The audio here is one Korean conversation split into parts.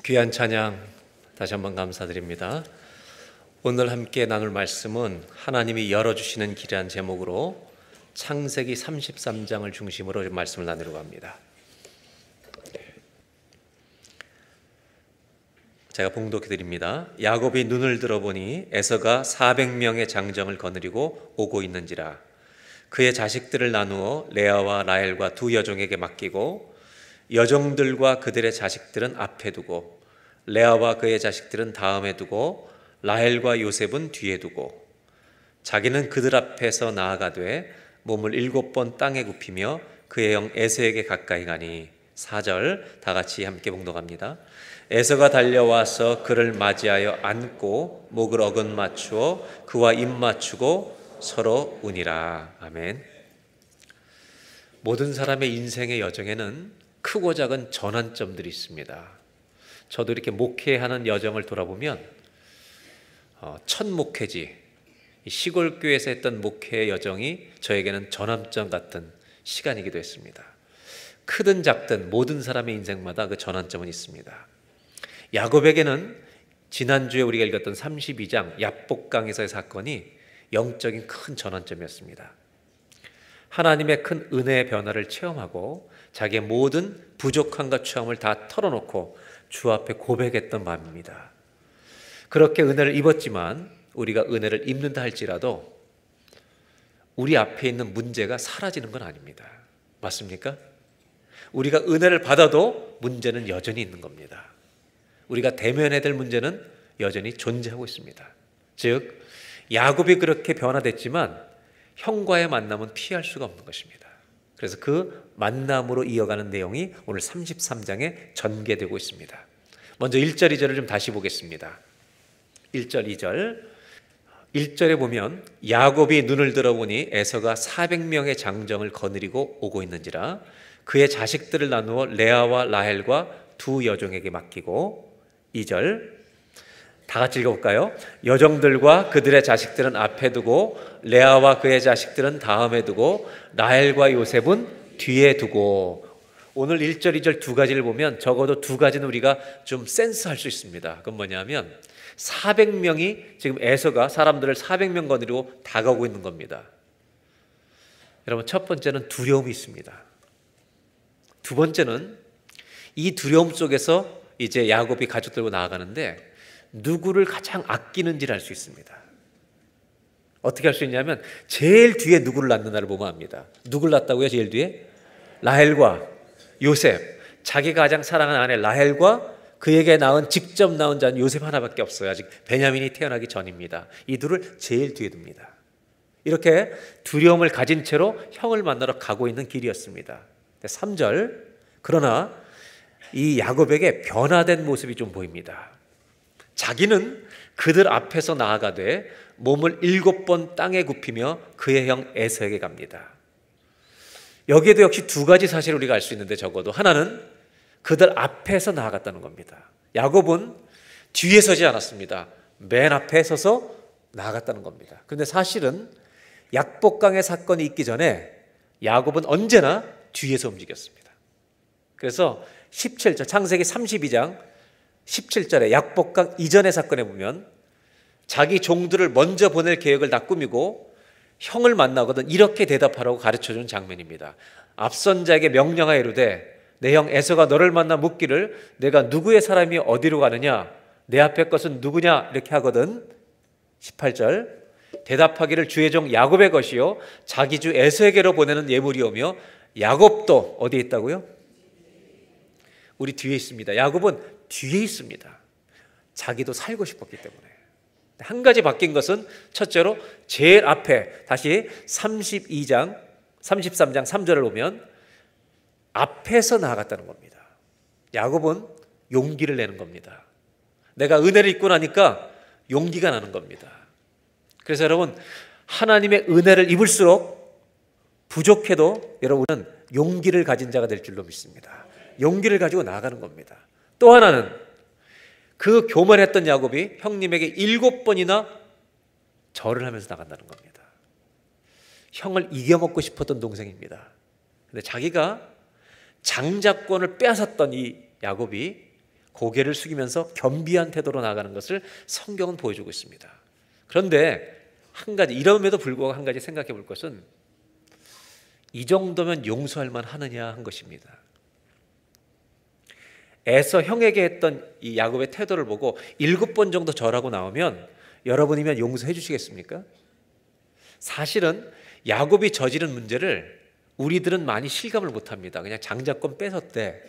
귀한 찬양 다시 한번 감사드립니다. 오늘 함께 나눌 말씀은 하나님이 열어주시는 길이라는 제목으로 창세기 33장을 중심으로 말씀을 나누려고 합니다. 제가 봉독해 드립니다. 야곱이 눈을 들어보니 에서가 400명의 장정을 거느리고 오고 있는지라. 그의 자식들을 나누어 레아와 라헬과 두 여종에게 맡기고 여종들과 그들의 자식들은 앞에 두고 레아와 그의 자식들은 다음에 두고 라헬과 요셉은 뒤에 두고 자기는 그들 앞에서 나아가되 몸을 7번 땅에 굽히며 그의 형 에서에게 가까이 가니 4절 다 같이 함께 봉독합니다. 에서가 달려와서 그를 맞이하여 안고 목을 어긋 맞추어 그와 입 맞추고 서로 우니라. 아멘. 모든 사람의 인생의 여정에는 크고 작은 전환점들이 있습니다. 저도 이렇게 목회하는 여정을 돌아보면 첫 목회지 시골 교회에서 했던 목회의 여정이 저에게는 전환점 같은 시간이기도 했습니다. 크든 작든 모든 사람의 인생마다 그 전환점은 있습니다. 야곱에게는 지난주에 우리가 읽었던 32장 야복강에서의 사건이 영적인 큰 전환점이었습니다. 하나님의 큰 은혜의 변화를 체험하고 자기의 모든 부족함과 추함을 다 털어놓고 주 앞에 고백했던 마음입니다. 그렇게 은혜를 입었지만 우리가 은혜를 입는다 할지라도 우리 앞에 있는 문제가 사라지는 건 아닙니다. 맞습니까? 우리가 은혜를 받아도 문제는 여전히 있는 겁니다. 우리가 대면해야 될 문제는 여전히 존재하고 있습니다. 즉 야곱이 그렇게 변화됐지만 형과의 만남은 피할 수가 없는 것입니다. 그래서 그 만남으로 이어가는 내용이 오늘 33장에 전개되고 있습니다. 먼저 1절, 2절을 좀 다시 보겠습니다. 1절, 2절 1절에 보면 야곱이 눈을 들어보니 에서가 400명의 장정을 거느리고 오고 있는지라 그의 자식들을 나누어 레아와 라헬과 두 여종에게 맡기고 2절 다 같이 읽어볼까요? 여종들과 그들의 자식들은 앞에 두고 레아와 그의 자식들은 다음에 두고 라헬과 요셉은 뒤에 두고. 오늘 1절, 2절 두 가지를 보면 적어도 두 가지는 우리가 좀 센스할 수 있습니다. 그건 뭐냐면 400명이 지금 에서가 사람들을 400명 거느리고 다가오고 있는 겁니다. 여러분, 첫 번째는 두려움이 있습니다. 두 번째는 이 두려움 속에서 이제 야곱이 가족 들고 나아가는데 누구를 가장 아끼는지를 알 수 있습니다. 어떻게 할 수 있냐면 제일 뒤에 누구를 낳는다를 보면 압니다. 누구를 낳았다고요? 제일 뒤에? 라헬과 요셉. 자기가 가장 사랑하는 아내 라헬과 그에게 직접 낳은 자는 요셉 하나밖에 없어요. 아직 베냐민이 태어나기 전입니다. 이 둘을 제일 뒤에 둡니다. 이렇게 두려움을 가진 채로 형을 만나러 가고 있는 길이었습니다. 3절 그러나 이 야곱에게 변화된 모습이 좀 보입니다. 자기는 그들 앞에서 나아가되 몸을 7번 땅에 굽히며 그의 형 에서에게 갑니다. 여기에도 역시 두 가지 사실을 우리가 알 수 있는데 적어도 하나는 그들 앞에서 나아갔다는 겁니다. 야곱은 뒤에 서지 않았습니다. 맨 앞에 서서 나아갔다는 겁니다. 그런데 사실은 약복강의 사건이 있기 전에 야곱은 언제나 뒤에서 움직였습니다. 그래서 17절 창세기 32장 17절에 약복강 이전의 사건에 보면 자기 종들을 먼저 보낼 계획을 다 꾸미고 형을 만나거든 이렇게 대답하라고 가르쳐주는 장면입니다. 앞선 자에게 명령하여 이르되 내 형 에서가 너를 만나 묻기를 내가 누구의 사람이 어디로 가느냐 내 앞에 것은 누구냐 이렇게 하거든. 18절 대답하기를 주의 종 야곱의 것이요 자기 주 에서에게로 보내는 예물이오며 야곱도 어디에 있다고요? 우리 뒤에 있습니다. 야곱은 뒤에 있습니다. 자기도 살고 싶었기 때문에. 한 가지 바뀐 것은 첫째로 제일 앞에 다시 33장 3절을 보면 앞에서 나아갔다는 겁니다. 야곱은 용기를 내는 겁니다. 내가 은혜를 입고 나니까 용기가 나는 겁니다. 그래서 여러분 하나님의 은혜를 입을수록 부족해도 여러분은 용기를 가진 자가 될 줄로 믿습니다. 용기를 가지고 나아가는 겁니다. 또 하나는 그 교만했던 야곱이 형님에게 7번이나 절을 하면서 나간다는 겁니다. 형을 이겨먹고 싶었던 동생입니다. 근데 자기가 장자권을 빼앗았던 이 야곱이 고개를 숙이면서 겸비한 태도로 나아가는 것을 성경은 보여주고 있습니다. 그런데 한 가지, 이럼에도 불구하고 한 가지 생각해 볼 것은 이 정도면 용서할 만하느냐 한 것입니다. 에서 형에게 했던 이 야곱의 태도를 보고 7번 정도 절하고 나오면 여러분이면 용서해 주시겠습니까? 사실은 야곱이 저지른 문제를 우리들은 많이 실감을 못합니다. 그냥 장자권 뺏었대,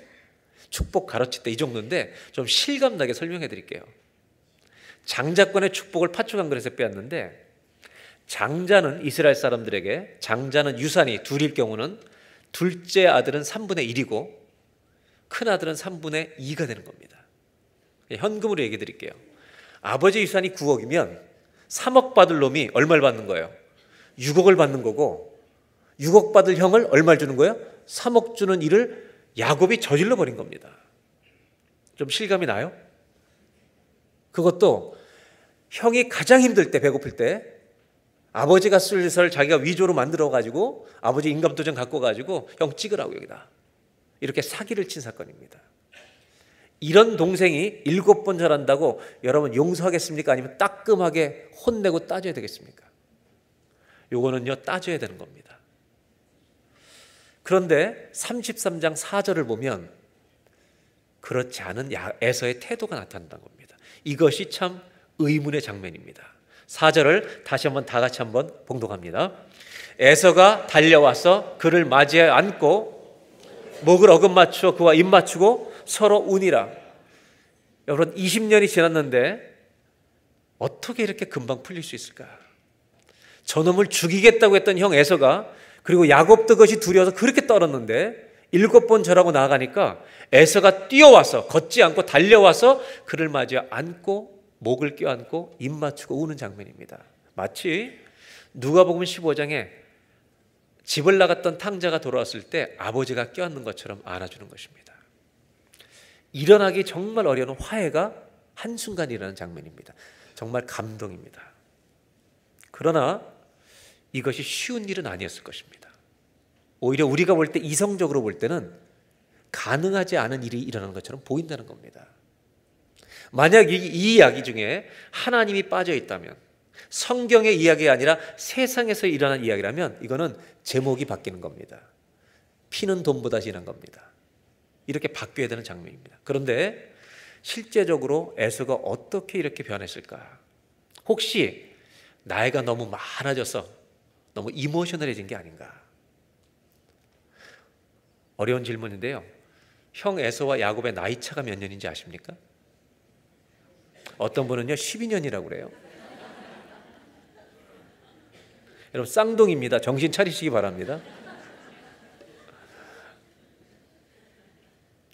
축복 가로챘대, 이 정도인데 좀 실감나게 설명해 드릴게요. 장자권의 축복을 파충한 그릇에 빼앗는데, 장자는 이스라엘 사람들에게, 장자는 유산이 둘일 경우는 둘째 아들은 3분의 1이고 큰 아들은 3분의 2가 되는 겁니다. 현금으로 얘기해 드릴게요. 아버지 유산이 9억이면 3억 받을 놈이 얼마를 받는 거예요? 6억을 받는 거고, 6억 받을 형을 얼마를 주는 거예요? 3억 주는 일을 야곱이 저질러 버린 겁니다. 좀 실감이 나요? 그것도 형이 가장 힘들 때, 배고플 때 아버지가 슬슬 자기가 위조로 만들어 가지고 아버지 인감도장 갖고 가지고 형 찍으라고 여기다, 이렇게 사기를 친 사건입니다. 이런 동생이 7번 절한다고 여러분 용서하겠습니까? 아니면 따끔하게 혼내고 따져야 되겠습니까? 요거는요, 따져야 되는 겁니다. 그런데 33장 4절을 보면 그렇지 않은 에서의 태도가 나타난다는 겁니다. 이것이 참 의문의 장면입니다. 4절을 다시 한번 다 같이 한번 봉독합니다. 에서가 달려와서 그를 맞이해 안고 목을 어긋맞추어 그와 입 맞추고 서로 우니라. 여러분, 20년이 지났는데 어떻게 이렇게 금방 풀릴 수 있을까? 저놈을 죽이겠다고 했던 형 에서가, 그리고 야곱도 그것이 두려워서 그렇게 떨었는데 7번 절하고 나아가니까 에서가 뛰어와서, 걷지 않고 달려와서 그를 맞이해 안고 목을 껴안고 입 맞추고 우는 장면입니다. 마치 누가복음 15장에 집을 나갔던 탕자가 돌아왔을 때 아버지가 껴안는 것처럼 안아주는 것입니다. 일어나기 정말 어려운 화해가 한순간 일어나는 장면입니다. 정말 감동입니다. 그러나 이것이 쉬운 일은 아니었을 것입니다. 오히려 우리가 볼 때, 이성적으로 볼 때는 가능하지 않은 일이 일어나는 것처럼 보인다는 겁니다. 만약 이 이야기 중에 하나님이 빠져 있다면, 성경의 이야기가 아니라 세상에서 일어난 이야기라면 이거는 제목이 바뀌는 겁니다. 피는 돈보다 진한 겁니다. 이렇게 바뀌어야 되는 장면입니다. 그런데 실제적으로 에서가 어떻게 이렇게 변했을까? 혹시 나이가 너무 많아져서 너무 이모셔널해진 게 아닌가? 어려운 질문인데요. 형 에서와 야곱의 나이 차가 몇 년인지 아십니까? 어떤 분은요 12년이라고 그래요. 여러분, 쌍둥이입니다. 정신 차리시기 바랍니다.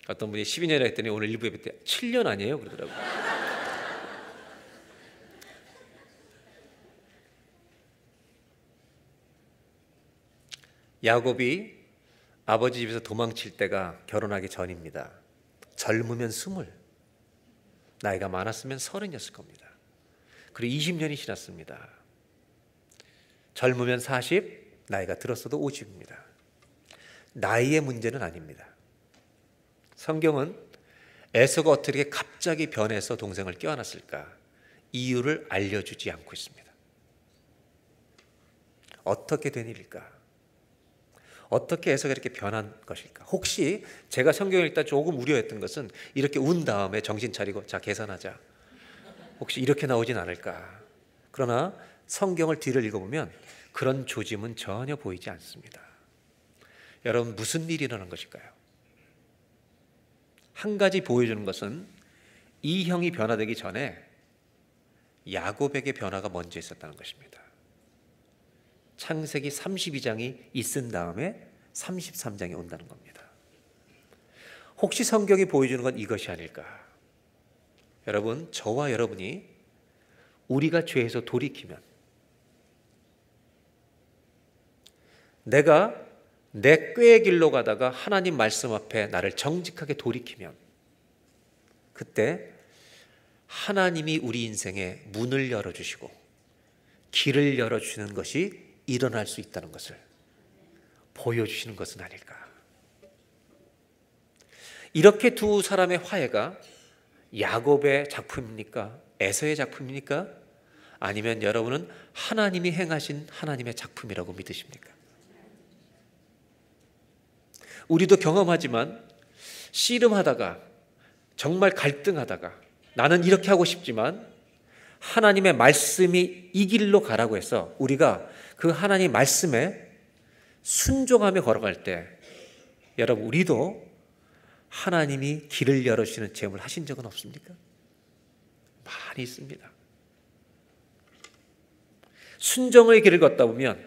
어떤 분이 12년이라 했더니 오늘 일부 예배 때 7년 아니에요? 그러더라고요. 야곱이 아버지 집에서 도망칠 때가 결혼하기 전입니다. 젊으면 20, 나이가 많았으면 30이었을 겁니다. 그리고 20년이 지났습니다. 젊으면 40, 나이가 들었어도 50입니다. 나이의 문제는 아닙니다. 성경은 에서가 어떻게 갑자기 변해서 동생을 껴안았을까? 이유를 알려주지 않고 있습니다. 어떻게 된 일일까? 어떻게 에서가 이렇게 변한 것일까? 혹시 제가 성경을 읽다 조금 우려했던 것은 이렇게 운 다음에 정신 차리고 자 계산하자, 혹시 이렇게 나오진 않을까? 그러나 성경을 뒤를 읽어보면 그런 조짐은 전혀 보이지 않습니다. 여러분, 무슨 일이 일어난 것일까요? 한 가지 보여주는 것은 이 형이 변화되기 전에 야곱에게 변화가 먼저 있었다는 것입니다. 창세기 32장이 있은 다음에 33장이 온다는 겁니다. 혹시 성경이 보여주는 건 이것이 아닐까? 여러분, 저와 여러분이 우리가 죄에서 돌이키면, 내가 내 꾀의 길로 가다가 하나님 말씀 앞에 나를 정직하게 돌이키면, 그때 하나님이 우리 인생에 문을 열어주시고 길을 열어주시는 것이 일어날 수 있다는 것을 보여주시는 것은 아닐까. 이렇게 두 사람의 화해가 야곱의 작품입니까? 에서의 작품입니까? 아니면 여러분은 하나님이 행하신 하나님의 작품이라고 믿으십니까? 우리도 경험하지만 씨름하다가 정말 갈등하다가 나는 이렇게 하고 싶지만 하나님의 말씀이 이 길로 가라고 해서 우리가 그 하나님 말씀에 순종하며 걸어갈 때 여러분 우리도 하나님이 길을 열어주시는 체험을 하신 적은 없습니까? 많이 있습니다. 순종의 길을 걷다 보면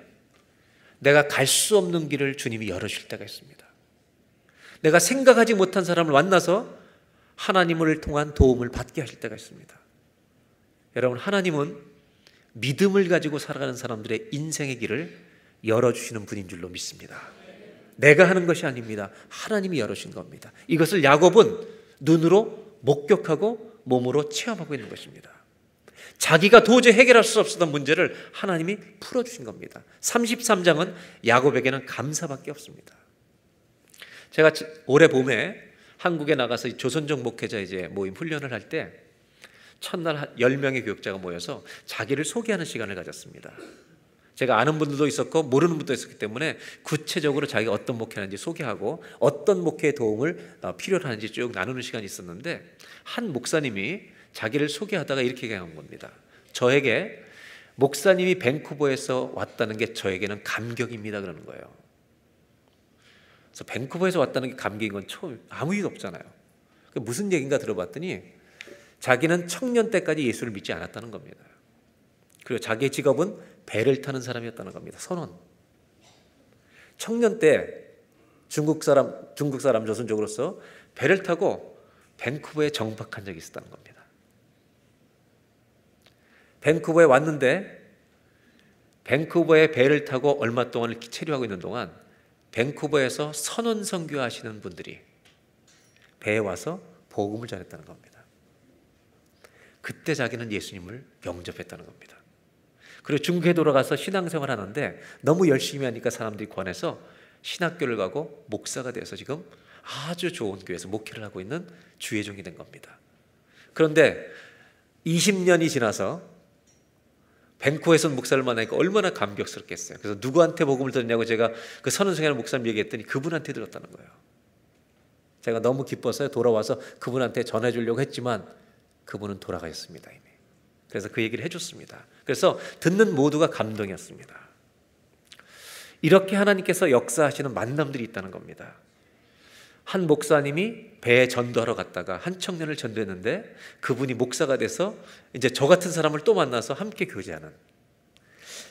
내가 갈 수 없는 길을 주님이 열어줄 때가 있습니다. 내가 생각하지 못한 사람을 만나서 하나님을 통한 도움을 받게 하실 때가 있습니다. 여러분 하나님은 믿음을 가지고 살아가는 사람들의 인생의 길을 열어주시는 분인 줄로 믿습니다. 내가 하는 것이 아닙니다. 하나님이 열어주신 겁니다. 이것을 야곱은 눈으로 목격하고 몸으로 체험하고 있는 것입니다. 자기가 도저히 해결할 수 없었던 문제를 하나님이 풀어주신 겁니다. 33장은 야곱에게는 감사밖에 없습니다. 제가 올해 봄에 한국에 나가서 조선족 목회자 모임 훈련을 할 때 첫날 10명의 교육자가 모여서 자기를 소개하는 시간을 가졌습니다. 제가 아는 분들도 있었고 모르는 분도 있었기 때문에 구체적으로 자기가 어떤 목회하는지 소개하고 어떤 목회의 도움을 필요로 하는지 쭉 나누는 시간이 있었는데 한 목사님이 자기를 소개하다가 이렇게 얘기한 겁니다. 저에게 목사님이 밴쿠버에서 왔다는 게 저에게는 감격입니다 그러는 거예요. 그래서 밴쿠버에서 왔다는 게 감격인 건 처음 아무 일도 없잖아요. 무슨 얘기인가 들어봤더니 자기는 청년 때까지 예수를 믿지 않았다는 겁니다. 그리고 자기의 직업은 배를 타는 사람이었다는 겁니다. 선원. 청년 때 중국 사람 조선족으로서 배를 타고 밴쿠버에 정박한 적이 있었다는 겁니다. 밴쿠버에 왔는데 밴쿠버에 배를 타고 얼마 동안을 체류하고 있는 동안 밴쿠버에서 선원 선교하시는 분들이 배에 와서 복음을 전했다는 겁니다. 그때 자기는 예수님을 영접했다는 겁니다. 그리고 중국에 돌아가서 신앙생활 하는데 너무 열심히 하니까 사람들이 권해서 신학교를 가고 목사가 되어서 지금 아주 좋은 교회에서 목회를 하고 있는 주의종이 된 겁니다. 그런데 20년이 지나서 밴쿠버에서 목사를 만나니까 얼마나 감격스럽겠어요. 그래서 누구한테 복음을 들었냐고 제가 그 선언성회하는 목사님 얘기했더니 그분한테 들었다는 거예요. 제가 너무 기뻐서 돌아와서 그분한테 전해주려고 했지만 그분은 돌아가셨습니다 이미. 그래서 그 얘기를 해줬습니다. 그래서 듣는 모두가 감동이었습니다. 이렇게 하나님께서 역사하시는 만남들이 있다는 겁니다. 한 목사님이 배에 전도하러 갔다가 한 청년을 전도했는데 그분이 목사가 돼서 이제 저 같은 사람을 또 만나서 함께 교제하는,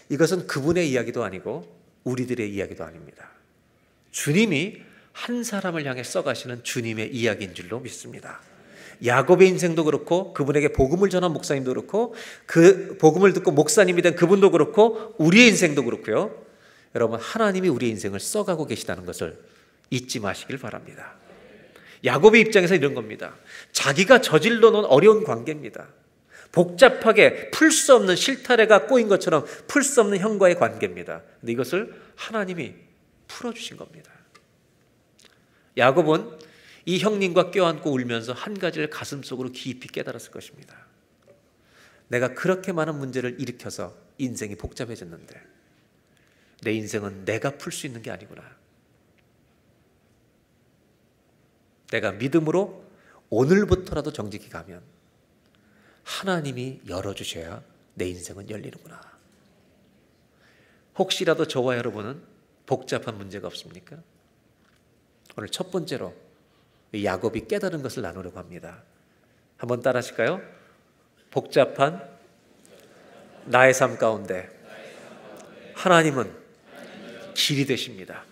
이것은 그분의 이야기도 아니고 우리들의 이야기도 아닙니다. 주님이 한 사람을 향해 써가시는 주님의 이야기인 줄로 믿습니다. 야곱의 인생도 그렇고 그분에게 복음을 전한 목사님도 그렇고 그 복음을 듣고 목사님이 된 그분도 그렇고 우리의 인생도 그렇고요. 여러분 하나님이 우리의 인생을 써가고 계시다는 것을 잊지 마시길 바랍니다. 야곱의 입장에서 이런 겁니다. 자기가 저질러 놓은 어려운 관계입니다. 복잡하게 풀 수 없는 실타래가 꼬인 것처럼 풀 수 없는 형과의 관계입니다. 근데 이것을 하나님이 풀어주신 겁니다. 야곱은 이 형님과 껴안고 울면서 한 가지를 가슴속으로 깊이 깨달았을 것입니다. 내가 그렇게 많은 문제를 일으켜서 인생이 복잡해졌는데 내 인생은 내가 풀 수 있는 게 아니구나. 내가 믿음으로 오늘부터라도 정직히 가면 하나님이 열어주셔야 내 인생은 열리는구나. 혹시라도 저와 여러분은 복잡한 문제가 없습니까? 오늘 첫 번째로 야곱이 깨달은 것을 나누려고 합니다. 한번 따라 하실까요? 복잡한 나의 삶 가운데 하나님은 길이 되십니다.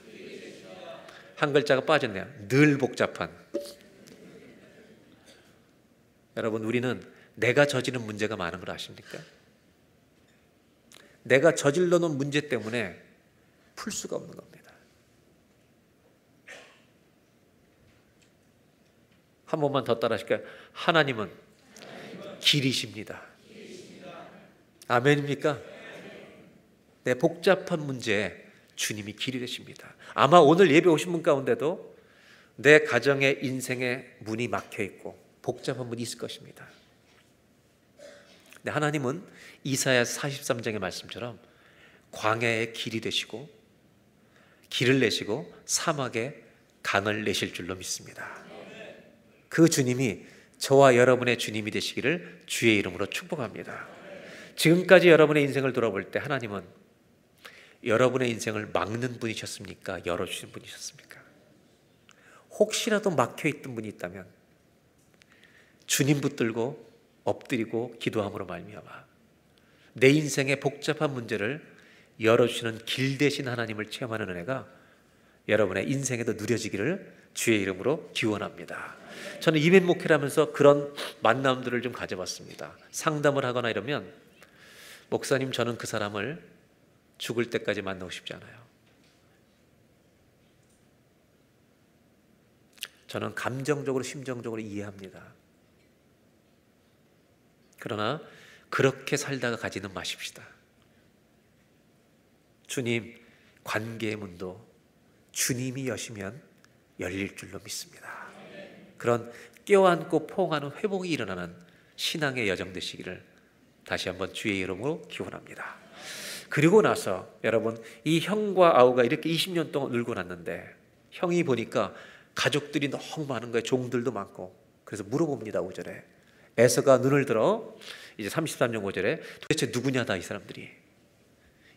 한 글자가 빠졌네요. 늘 복잡한. 여러분 우리는 내가 저지른 문제가 많은 걸 아십니까? 내가 저질러 놓은 문제 때문에 풀 수가 없는 겁니다. 한 번만 더 따라 하실까요? 하나님은 길이십니다. 아멘입니까? 내 복잡한 문제에 주님이 길이 되십니다. 아마 오늘 예배 오신 분 가운데도 내 가정의 인생의 문이 막혀 있고 복잡한 분이 있을 것입니다. 근데 하나님은 이사야 43장의 말씀처럼 광야의 길이 되시고 길을 내시고 사막에 강을 내실 줄로 믿습니다. 그 주님이 저와 여러분의 주님이 되시기를 주의 이름으로 축복합니다. 지금까지 여러분의 인생을 돌아볼 때 하나님은 여러분의 인생을 막는 분이셨습니까? 열어주신 분이셨습니까? 혹시라도 막혀있던 분이 있다면 주님 붙들고 엎드리고 기도함으로 말미암아 내 인생의 복잡한 문제를 열어주시는 길 대신 하나님을 체험하는 은혜가 여러분의 인생에도 누려지기를 주의 이름으로 기원합니다. 저는 이벤 목회를 하면서 그런 만남들을 좀 가져봤습니다. 상담을 하거나 이러면 목사님, 저는 그 사람을 죽을 때까지 만나고 싶지 않아요. 저는 감정적으로 심정적으로 이해합니다. 그러나 그렇게 살다가 가지는 마십시다. 주님, 관계의 문도 주님이 여시면 열릴 줄로 믿습니다. 그런 껴안고 포옹하는 회복이 일어나는 신앙의 여정 되시기를 다시 한번 주의 이름으로 기원합니다. 그리고 나서 여러분, 이 형과 아우가 이렇게 20년 동안 울고 났는데 형이 보니까 가족들이 너무 많은 거예요. 종들도 많고. 그래서 물어봅니다. 5절에 에서가 눈을 들어 이제 33년 5절에 도대체 누구냐다 이 사람들이.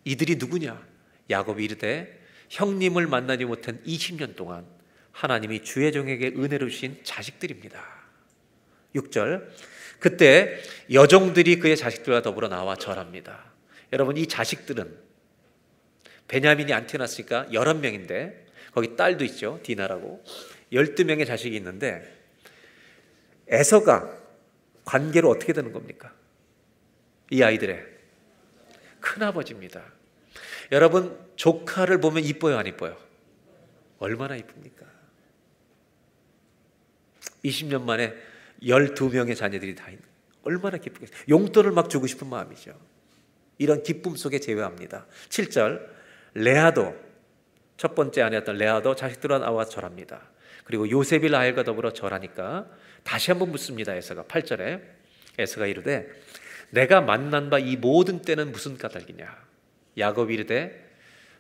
이들이 누구냐? 야곱이 이르되 형님을 만나지 못한 20년 동안 하나님이 주의 종에게 은혜로 주신 자식들입니다. 6절 그때 여종들이 그의 자식들과 더불어 나와 절합니다. 여러분, 이 자식들은 베냐민이 안 태어났으니까 11명인데 거기 딸도 있죠. 디나라고 12명의 자식이 있는데 에서가 관계로 어떻게 되는 겁니까? 이 아이들의 큰아버지입니다. 여러분, 조카를 보면 이뻐요, 안 이뻐요? 얼마나 이쁩니까? 20년 만에 12명의 자녀들이 다 있는, 얼마나 기쁘겠어요. 용돈을 막 주고 싶은 마음이죠. 이런 기쁨 속에 제외합니다. 7절 레아도, 첫 번째 아내였던 레아도 자식들과 나와 절합니다. 그리고 요셉이 라헬과 더불어 절하니까 다시 한번 묻습니다. 에서가 8절에 에서가 이르되 내가 만난 바 이 모든 때는 무슨 까닭이냐? 야곱이 이르되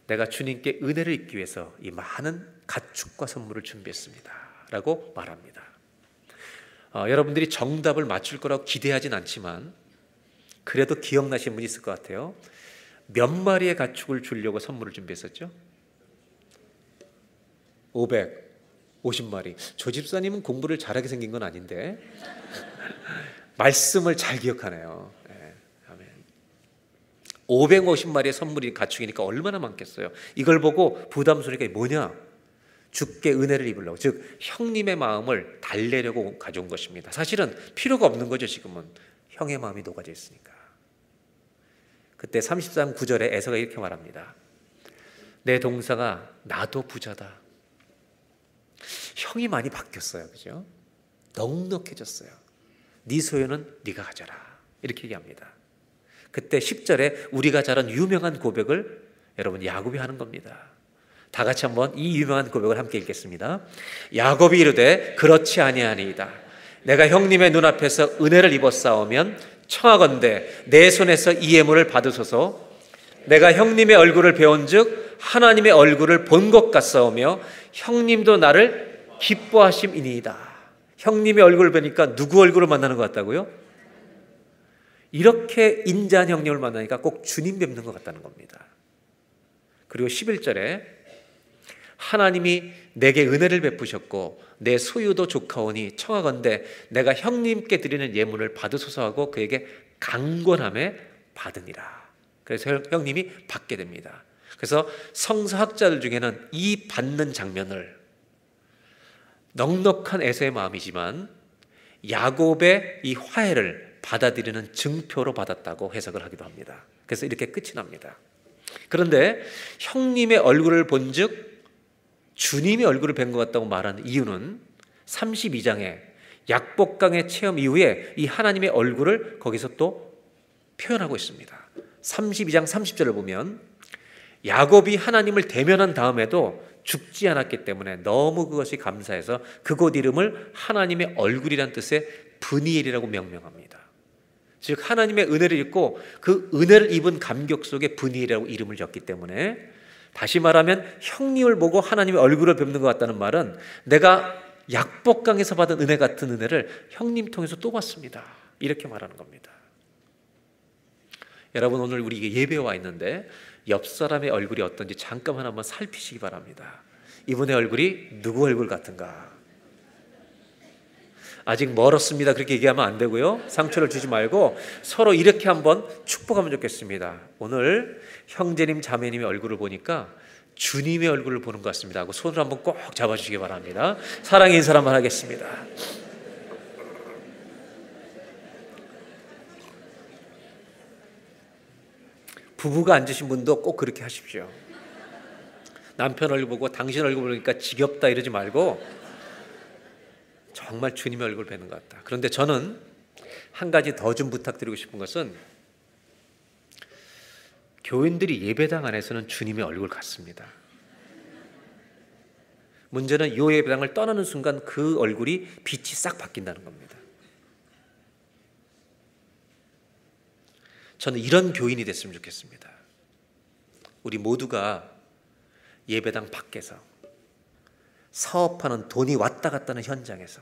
내가 주님께 은혜를 입기 위해서 이 많은 가축과 선물을 준비했습니다 라고 말합니다. 여러분들이 정답을 맞출 거라고 기대하진 않지만 그래도 기억나시는 분이 있을 것 같아요. 몇 마리의 가축을 주려고 선물을 준비했었죠? 550마리. 저 집사님은 공부를 잘하게 생긴 건 아닌데 말씀을 잘 기억하네요. 550마리의 선물이 가축이니까 얼마나 많겠어요. 이걸 보고 부담스러우니까 뭐냐? 주께 은혜를 입으려고, 즉 형님의 마음을 달래려고 가져온 것입니다. 사실은 필요가 없는 거죠. 지금은 형의 마음이 녹아져 있으니까. 그때 33장 9절에 에서가 이렇게 말합니다. 내 동생아, 나도 부자다. 형이 많이 바뀌었어요. 그죠? 넉넉해졌어요. 네 소유는 네가 가져라. 이렇게 얘기합니다. 그때 10절에 우리가 잘한 유명한 고백을 여러분 야곱이 하는 겁니다. 다 같이 한번 이 유명한 고백을 함께 읽겠습니다. 야곱이 이르되 그렇지 아니하니이다. 내가 형님의 눈앞에서 은혜를 입었사오면 청하건대 내 손에서 이 예물을 받으소서. 내가 형님의 얼굴을 배운즉 하나님의 얼굴을 본 것 같사오며 형님도 나를 기뻐하심이니이다. 형님의 얼굴을 보니까 누구 얼굴을 만나는 것 같다고요? 이렇게 인자한 형님을 만나니까 꼭 주님 뵙는 것 같다는 겁니다. 그리고 11절에 하나님이 내게 은혜를 베푸셨고 내 소유도 조카오니 청하건대 내가 형님께 드리는 예물을 받으소서 하고 그에게 강권함에 받으니라. 그래서 형님이 받게 됩니다. 그래서 성서학자들 중에는 이 받는 장면을 넉넉한 에서의 마음이지만 야곱의 이 화해를 받아들이는 증표로 받았다고 해석을 하기도 합니다. 그래서 이렇게 끝이 납니다. 그런데 형님의 얼굴을 본즉 주님의 얼굴을 뵌 것 같다고 말하는 이유는 32장의 약복강의 체험 이후에 이 하나님의 얼굴을 거기서 또 표현하고 있습니다. 32장 30절을 보면 야곱이 하나님을 대면한 다음에도 죽지 않았기 때문에 너무 그것이 감사해서 그곳 이름을 하나님의 얼굴이란 뜻의 브니엘이라고 명명합니다. 즉 하나님의 은혜를 입고 그 은혜를 입은 감격 속에 브니엘이라고 이름을 적기 때문에, 다시 말하면 형님을 보고 하나님의 얼굴을 뵙는 것 같다는 말은 내가 약복강에서 받은 은혜 같은 은혜를 형님 통해서 또 받습니다, 이렇게 말하는 겁니다. 여러분, 오늘 우리 예배에 와 있는데 옆 사람의 얼굴이 어떤지 잠깐만 한번 살피시기 바랍니다. 이분의 얼굴이 누구 얼굴 같은가? 아직 멀었습니다, 그렇게 얘기하면 안 되고요. 상처를 주지 말고 서로 이렇게 한번 축복하면 좋겠습니다. 오늘 형제님 자매님의 얼굴을 보니까 주님의 얼굴을 보는 것 같습니다 하고 손을 한번 꼭 잡아주시기 바랍니다. 사랑의 인사 한번 하겠습니다. 부부가 앉으신 분도 꼭 그렇게 하십시오. 남편 얼굴 보고 당신 얼굴 보니까 지겹다 이러지 말고 정말 주님의 얼굴을 뵈는 것 같다. 그런데 저는 한 가지 더 좀 부탁드리고 싶은 것은, 교인들이 예배당 안에서는 주님의 얼굴 같습니다. 문제는 이 예배당을 떠나는 순간 그 얼굴이 빛이 싹 바뀐다는 겁니다. 저는 이런 교인이 됐으면 좋겠습니다. 우리 모두가 예배당 밖에서, 사업하는 돈이 왔다 갔다 하는 현장에서,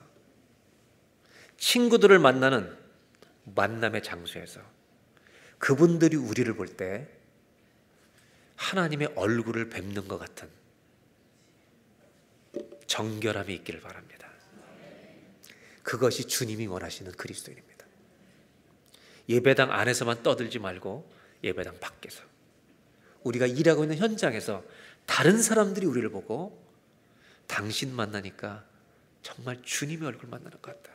친구들을 만나는 만남의 장소에서 그분들이 우리를 볼 때 하나님의 얼굴을 뵙는 것 같은 정결함이 있기를 바랍니다. 그것이 주님이 원하시는 그리스도인입니다. 예배당 안에서만 떠들지 말고 예배당 밖에서, 우리가 일하고 있는 현장에서 다른 사람들이 우리를 보고 당신 만나니까 정말 주님의 얼굴 만나는 것 같다.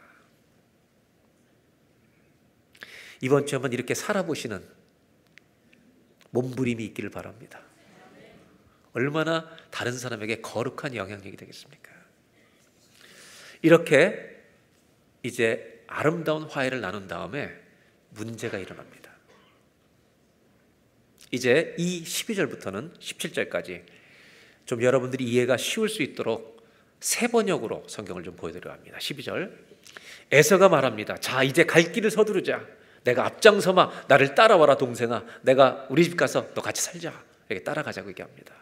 이번 주에 한번 이렇게 살아보시는 몸부림이 있기를 바랍니다. 얼마나 다른 사람에게 거룩한 영향력이 되겠습니까? 이렇게 이제 아름다운 화해를 나눈 다음에 문제가 일어납니다. 이제 이 12절부터는 17절까지 좀 여러분들이 이해가 쉬울 수 있도록 세 번역으로 성경을 좀 보여드려 합니다. 12절, 에서가 말합니다. 자, 이제 갈 길을 서두르자. 내가 앞장서마. 나를 따라와라 동생아. 내가 우리 집 가서 너 같이 살자. 이렇게 따라가자고 얘기합니다.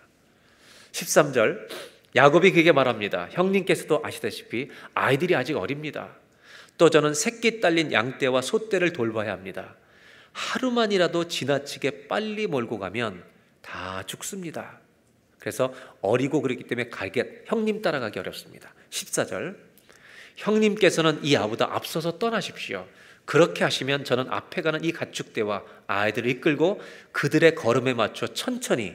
13절, 야곱이 그에게 말합니다. 형님께서도 아시다시피 아이들이 아직 어립니다. 또 저는 새끼 딸린 양떼와 소떼를 돌봐야 합니다. 하루만이라도 지나치게 빨리 몰고 가면 다 죽습니다. 그래서 어리고 그렇기 때문에 형님 따라가기 어렵습니다. 14절, 형님께서는 이 아보다 앞서서 떠나십시오. 그렇게 하시면 저는 앞에 가는 이 가축대와 아이들을 이끌고 그들의 걸음에 맞춰 천천히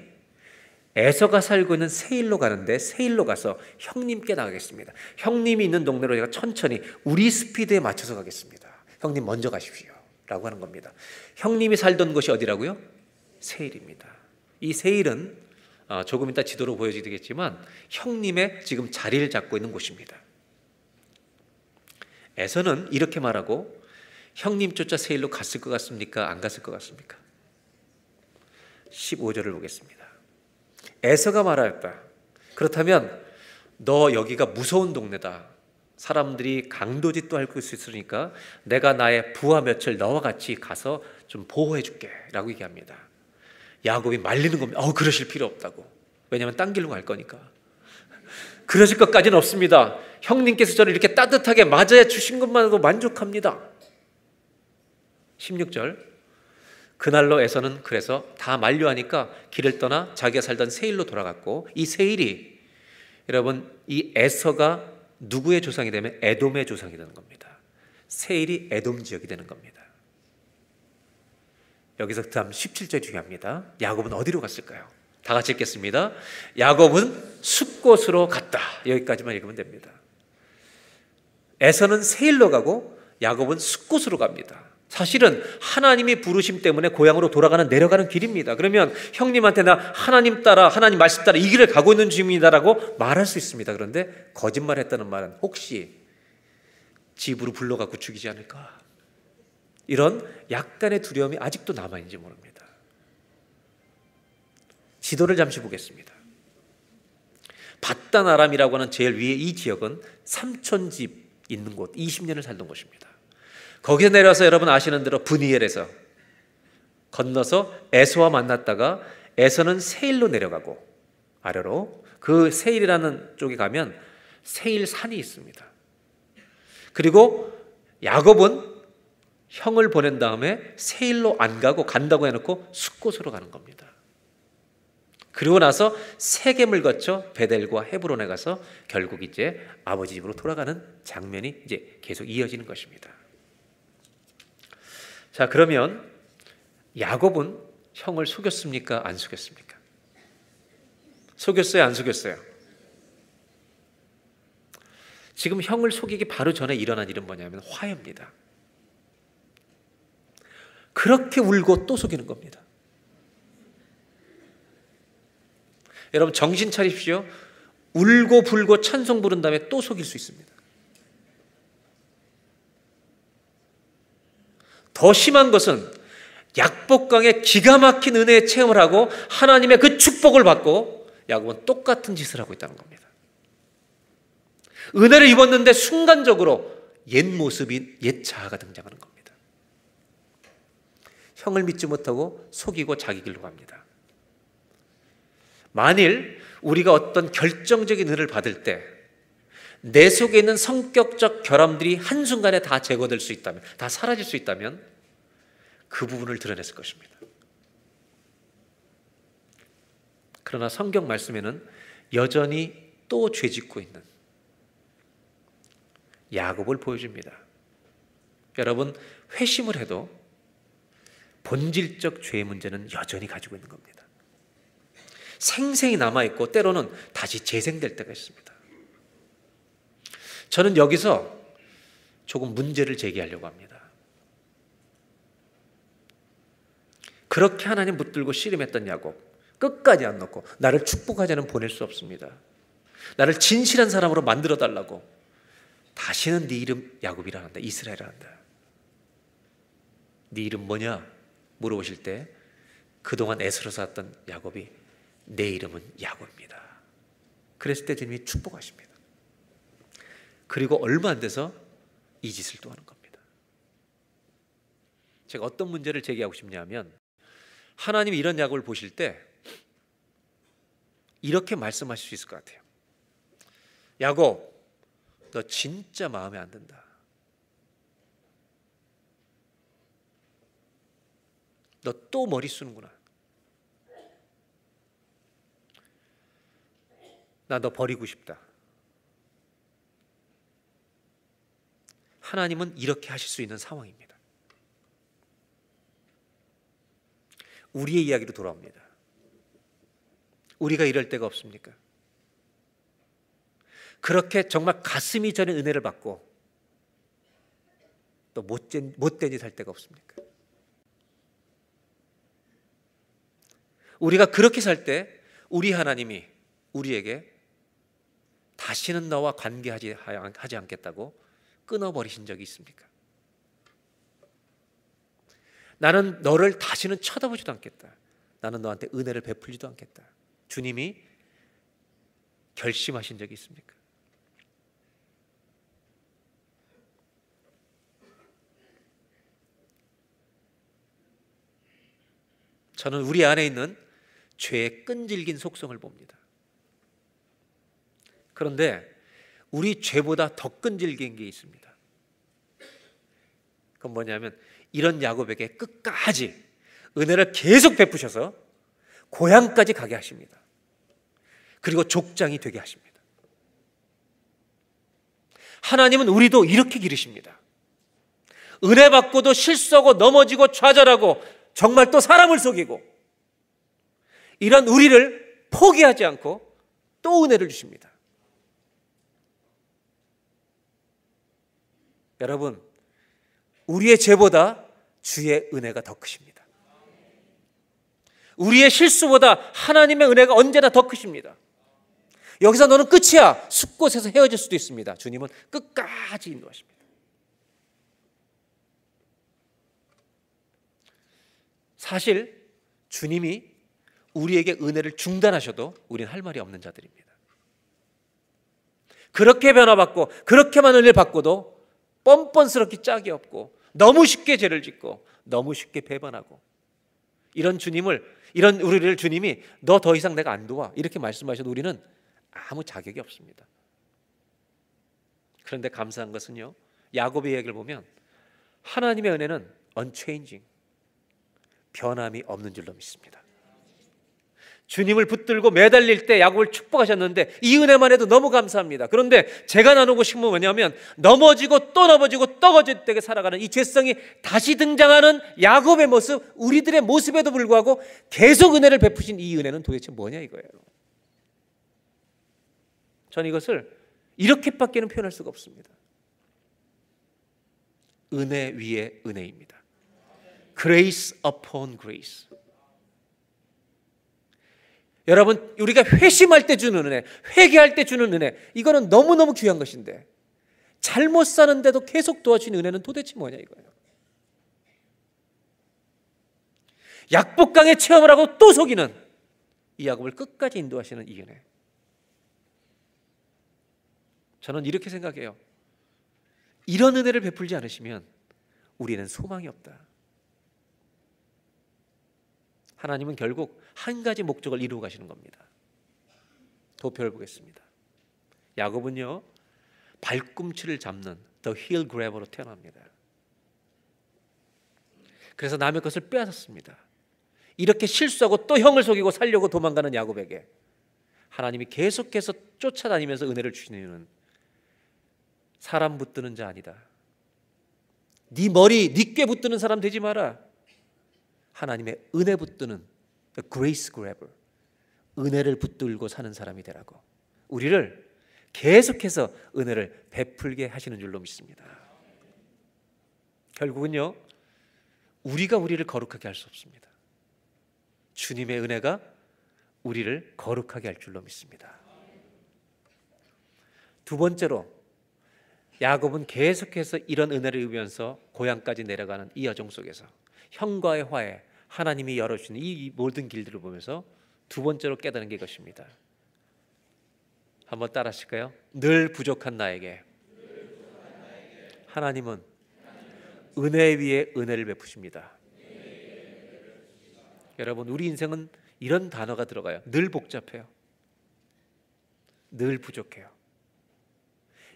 에서가 살고 있는 세일로 가는데 세일로 가서 형님께 나가겠습니다. 형님이 있는 동네로 제가 천천히 우리 스피드에 맞춰서 가겠습니다. 형님 먼저 가십시오 라고 하는 겁니다. 형님이 살던 곳이 어디라고요? 세일입니다. 이 세일은 조금 이따 지도로 보여지겠지만 형님의 지금 자리를 잡고 있는 곳입니다. 에서는 이렇게 말하고 형님 쫓아 세일로 갔을 것 같습니까? 안 갔을 것 같습니까? 15절을 보겠습니다. 에서가 말하였다. 그렇다면 너 여기가 무서운 동네다. 사람들이 강도짓도 할 수 있으니까 내가 나의 부하 몇을 너와 같이 가서 좀 보호해 줄게 라고 얘기합니다. 야곱이 말리는 겁니다. 그러실 필요 없다고. 왜냐하면 딴 길로 갈 거니까. 그러실 것까지는 없습니다. 형님께서 저를 이렇게 따뜻하게 맞아야 주신 것만으로도 만족합니다. 16절, 그날로 에서는 그래서 다 만류하니까 길을 떠나 자기가 살던 세일로 돌아갔고, 이 세일이 여러분 이 에서가 누구의 조상이 되면 에돔의 조상이 되는 겁니다. 세일이 에돔 지역이 되는 겁니다. 여기서 다음 17절이 중요합니다. 야곱은 어디로 갔을까요? 다 같이 읽겠습니다. 야곱은 숲곳으로 갔다. 여기까지만 읽으면 됩니다. 에서는 세일로 가고 야곱은 숲곳으로 갑니다. 사실은 하나님이 부르심 때문에 고향으로 돌아가는 내려가는 길입니다. 그러면 형님한테 나 하나님 따라 하나님 말씀 따라 이 길을 가고 있는 중입니다라고 말할 수 있습니다. 그런데 거짓말했다는 말은 혹시 집으로 불러갖고 죽이지 않을까? 이런 약간의 두려움이 아직도 남아있는지 모릅니다. 지도를 잠시 보겠습니다. 바단 아람이라고 하는 제일 위에 이 지역은 삼촌집 있는 곳, 20년을 살던 곳입니다. 거기에 내려서 여러분 아시는 대로 브니엘에서 건너서 에서와 만났다가 에서는 세일로 내려가고 아래로 그 세일이라는 쪽에 가면 세일산이 있습니다. 그리고 야곱은 형을 보낸 다음에 세일로 안 가고 간다고 해놓고 숫곳으로 가는 겁니다. 그리고 나서 세겜을 거쳐 베델과 헤브론에 가서 결국 이제 아버지 집으로 돌아가는 장면이 이제 계속 이어지는 것입니다. 자, 그러면 야곱은 형을 속였습니까? 안 속였습니까? 속였어요? 안 속였어요? 지금 형을 속이기 바로 전에 일어난 일은 뭐냐면 화해입니다. 그렇게 울고 또 속이는 겁니다. 여러분 정신 차리십시오. 울고 불고 찬송 부른 다음에 또 속일 수 있습니다. 더 심한 것은 약복강의 기가 막힌 은혜의 체험을 하고 하나님의 그 축복을 받고 야곱은 똑같은 짓을 하고 있다는 겁니다. 은혜를 입었는데 순간적으로 옛 모습이 옛 자아가 등장하는 겁니다. 형을 믿지 못하고 속이고 자기 길로 갑니다. 만일 우리가 어떤 결정적인 은혜를 받을 때 내 속에 있는 성격적 결함들이 한순간에 다 제거될 수 있다면, 다 사라질 수 있다면 그 부분을 드러냈을 것입니다. 그러나 성경 말씀에는 여전히 또 죄짓고 있는 야곱을 보여줍니다. 여러분 회심을 해도 본질적 죄의 문제는 여전히 가지고 있는 겁니다. 생생히 남아있고 때로는 다시 재생될 때가 있습니다. 저는 여기서 조금 문제를 제기하려고 합니다. 그렇게 하나님 붙들고 씨름했던 야곱, 끝까지 안 놓고 나를 축복하자는 보낼 수 없습니다. 나를 진실한 사람으로 만들어달라고 다시는 네 이름 야곱이라 한다, 이스라엘이라 한다. 네 이름 뭐냐 물어보실 때 그동안 애쓰러 살았던 야곱이 내 이름은 야곱입니다. 그랬을 때 주님이 축복하십니다. 그리고 얼마 안 돼서 이 짓을 또 하는 겁니다. 제가 어떤 문제를 제기하고 싶냐면 하나님이 이런 야곱을 보실 때 이렇게 말씀하실 수 있을 것 같아요. 야곱, 너 진짜 마음에 안 든다. 너 또 머리 쓰는구나. 나 너 버리고 싶다. 하나님은 이렇게 하실 수 있는 상황입니다. 우리의 이야기로 돌아옵니다. 우리가 이럴 때가 없습니까? 그렇게 정말 가슴이 저린 은혜를 받고 또 못된 짓 할 때가 없습니까? 우리가 그렇게 살 때 우리 하나님이 우리에게 다시는 너와 관계하지 않겠다고 끊어버리신 적이 있습니까? 나는 너를 다시는 쳐다보지도 않겠다. 나는 너한테 은혜를 베풀지도 않겠다. 주님이 결심하신 적이 있습니까? 저는 우리 안에 있는 죄의 끈질긴 속성을 봅니다. 그런데 우리 죄보다 더 끈질긴 게 있습니다. 그건 뭐냐면 이런 야곱에게 끝까지 은혜를 계속 베푸셔서 고향까지 가게 하십니다. 그리고 족장이 되게 하십니다. 하나님은 우리도 이렇게 기르십니다. 은혜 받고도 실수하고 넘어지고 좌절하고 정말 또 사람을 속이고 이런 우리를 포기하지 않고 또 은혜를 주십니다. 여러분, 우리의 죄보다 주의 은혜가 더 크십니다. 우리의 실수보다 하나님의 은혜가 언제나 더 크십니다. 여기서 너는 끝이야. 숲곳에서 헤어질 수도 있습니다. 주님은 끝까지 인도하십니다. 사실 주님이 우리에게 은혜를 중단하셔도 우리는 할 말이 없는 자들입니다. 그렇게 변화받고 그렇게만 은혜를 받고도 뻔뻔스럽게 짝이 없고 너무 쉽게 죄를 짓고 너무 쉽게 배반하고 이런 우리를 주님이 너 더 이상 내가 안 도와 이렇게 말씀하셔도 우리는 아무 자격이 없습니다. 그런데 감사한 것은요, 야곱의 이야기를 보면 하나님의 은혜는 unchanging, 변함이 없는 줄로 믿습니다. 주님을 붙들고 매달릴 때 야곱을 축복하셨는데 이 은혜만 해도 너무 감사합니다. 그런데 제가 나누고 싶은 건 뭐냐면 넘어지고 또 넘어지고 떡어지게 살아가는 이 죄성이 다시 등장하는 야곱의 모습, 우리들의 모습에도 불구하고 계속 은혜를 베푸신 이 은혜는 도대체 뭐냐 이거예요. 저는 이것을 이렇게밖에는 표현할 수가 없습니다. 은혜 위에 은혜입니다. Grace upon grace. 여러분, 우리가 회심할 때 주는 은혜, 회개할 때 주는 은혜, 이거는 너무너무 귀한 것인데 잘못 사는데도 계속 도와주는 은혜는 도대체 뭐냐 이거예요. 약복강의 체험을 하고 또 속이는 이 야곱을 끝까지 인도하시는 이 은혜. 저는 이렇게 생각해요. 이런 은혜를 베풀지 않으시면 우리는 소망이 없다. 하나님은 결국 한 가지 목적을 이루고 가시는 겁니다. 도표를 보겠습니다. 야곱은요, 발꿈치를 잡는 the heel grabber로 태어납니다. 그래서 남의 것을 빼앗았습니다. 이렇게 실수하고 또 형을 속이고 살려고 도망가는 야곱에게 하나님이 계속해서 쫓아다니면서 은혜를 주시는 이유는 사람 붙드는 자 아니다. 네 머리, 네 꾀 붙드는 사람 되지 마라. 하나님의 은혜 붙드는 grace grabber, 은혜를 붙들고 사는 사람이 되라고 우리를 계속해서 은혜를 베풀게 하시는 줄로 믿습니다. 결국은요, 우리가 우리를 거룩하게 할 수 없습니다. 주님의 은혜가 우리를 거룩하게 할 줄로 믿습니다. 두 번째로, 야곱은 계속해서 이런 은혜를 입으면서 고향까지 내려가는 이 여정 속에서 형과의 화해, 하나님이 열어주시는 이 모든 길들을 보면서 두 번째로 깨달은 게 이것입니다. 한번 따라 하실까요? 늘 부족한 나에게 하나님은 은혜 위에 은혜를 베푸십니다. 여러분, 우리 인생은 이런 단어가 들어가요. 늘 복잡해요. 늘 부족해요.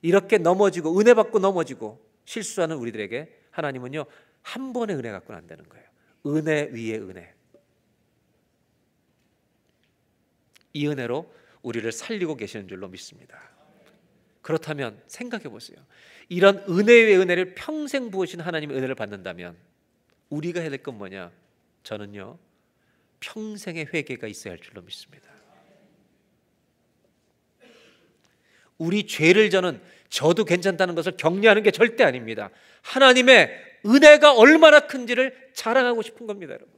이렇게 넘어지고 은혜 받고 넘어지고 실수하는 우리들에게 하나님은요, 한 번의 은혜 갖고는 안 되는 거예요. 은혜 위에 은혜. 이 은혜로 우리를 살리고 계시는 줄로 믿습니다. 그렇다면 생각해 보세요. 이런 은혜 위에 은혜를 평생 부으신 하나님의 은혜를 받는다면 우리가 해야 될 건 뭐냐? 저는요, 평생의 회개가 있어야 할 줄로 믿습니다. 우리 죄를 저도 괜찮다는 것을 격려하는 게 절대 아닙니다. 하나님의 은혜가 얼마나 큰지를 자랑하고 싶은 겁니다, 여러분.